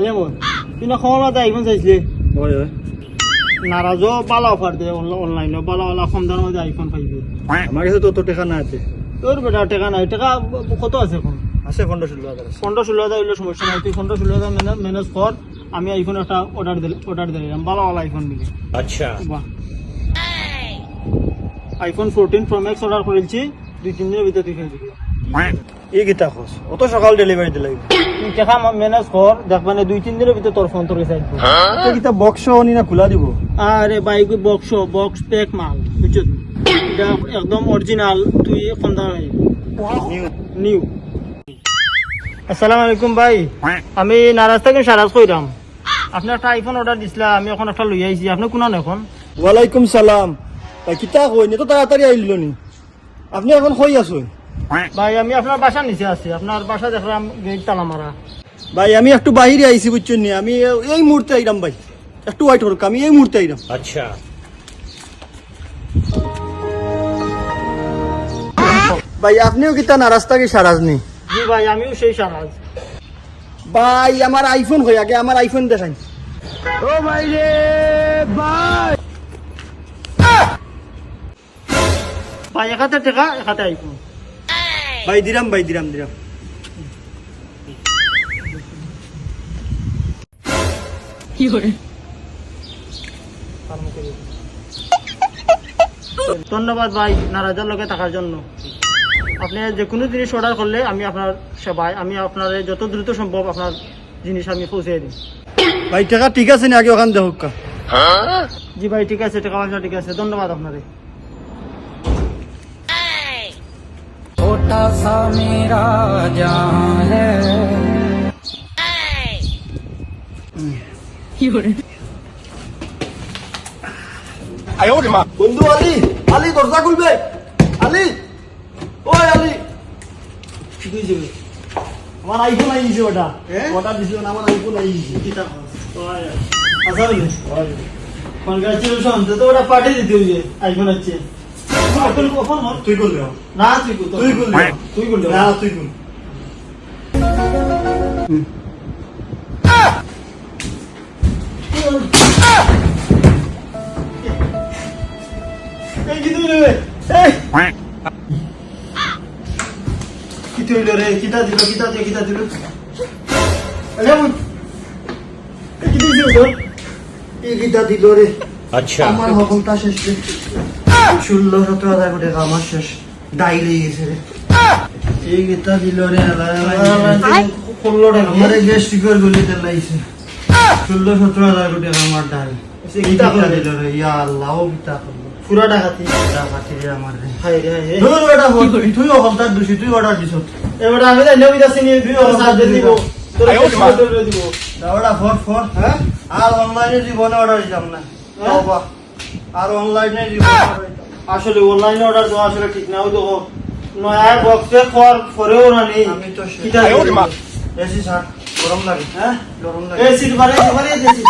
আলে মোর তুই না খবর মাথা আইফোন চাইছিলি হয় হয় নারাজও বালা অফার দে অনলাইনে বালা কম দামের মধ্যে আইফোন পাইবি আমার কাছে তো টাকা না আছে তোর বেটা টাকা নাই টাকা কত আছে এখন আছে 15-16 আছে 15-16 হইলে সমস্যা নাই তুই 15-16 ম্যানেজ কর আমি আইফোন একটা অর্ডার দিলাম ভালো আইফোন মিলে আচ্ছা বাহ আইফোন 14 প্রো ম্যাক্স অর্ডার করেছি 2-3 দিনের ভিতরে তুই পেয়ে যাবি এই গীতা খোঁজ অত সকাল ডেলিভারি দিলাই তুই টাকা ম্যানেজ কর দেখবা না 2-3 দিনের ভিতরে তোর ফোন তোর কাছে আসবে এই গীতা বক্স নি না খোলা দিব আরে বাইক বক্স প্যাক মাল বুঝছো এটা একদম অরিজিনাল তুই কম দামে নিউ আসসালামু আলাইকুম ভাই আমি নারাজ থেকে সারাজ কইরাম আপনি একটা আইফোন অর্ডার দিছিলা আমি এখন একটা লই আইছি আপনি কোন এখন ওয়ালাইকুম সালাম ভাই কিতা কই নি তো তাড়াতাড়ি আইলো নি আপনি এখন কই আছেন ভাই আমি আপনার বাসা নিচে আছি আপনার বাসা দেখলাম গেট তালা মারা ভাই আমি একটু বাইরে আইছি বুঝছেন নি আমি এই মুহূর্তে আইরাম ভাই একটু ওয়েট করুন আমি এই মুহূর্তে আইরাম अच्छा ভাই আপনিও কিতা নারাজ থাকি সারাজ নি জি ভাই আমিও সেই সারাজ ভাই আমার আইফোন কই আগে আমার আইফোন দেখাই ও ভাই রে ভাই ভাই একাতে টাকা একাতে আইফোন ভাই দিরাম ধন্যবাদ ভাই নারাজের লগে থাকার জন্য আপনি যে কোনো জিনিস অর্ডার করলে আমি আপনার সেবায় আমি আপনার যত দ্রুত সম্ভব আপনার জিনিস আমি পৌঁছে দিই ভাই টাকা ঠিক আছে না আগে ওখান দেখুক কা জি ভাই ঠিক আছে টাকা পয়সা ঠিক আছে ধন্যবাদ আপনারে छोटा सा मेरा जहां है বন্ধু আলী আলী দরজা খুলবে আলী ওই আলী দুই জিবি আমার আইফোন আইছে ওটা অর্ডার দিছিল না আমার আইফোন আইছে কিতা আচ্ছা বলে কনগ্রাচুলেশন তো ওটা পাঠিয়ে দিতে হইবে আইফোন আছে তুই করলে না তুই করলে না তুই কর এই কি তুই রে এই কি তুই রে কিতা দিল আরে ওই কি দিল তোর এই গীতা দিল রে अच्छा আমার হকমটা শেষ রে 16-17 কোটি টাকা আমার শেষ দাই লেগে গেছে রে এই গীতা দিল রে করলো টাকা আমারে গ্যাস্ট্রিকের গলিতে লাইছে 16-17 কোটি টাকা আমার দাই এই গীতা দিল রে ইয়া আল্লাহ ও গীতা করলো পুরা টাকাতি টাকা রে আমার রে হাই রে হাই ধুর বেটা তুই হকমটা দোষী তুই অর্ডার দিছ এবারে আমি যাই নবী দাসি নিয়ে 2 বছর সাথে দিব তোর দিব দাওড়া ফর হ্যাঁ আর অনলাইনে জীবনে অর্ডার দিতাম না বাবা আর অনলাইনে জীবনে অর্ডার দিতাম আসলে অনলাইনে অর্ডার দেওয়া আসলে ঠিক না ওই দেখো নয়া বক্সে খর ফরেও না নেই আমি তো কিটা এসি স্যার গরম লাগে হ্যাঁ গরম লাগে এই সিট বারে দেছি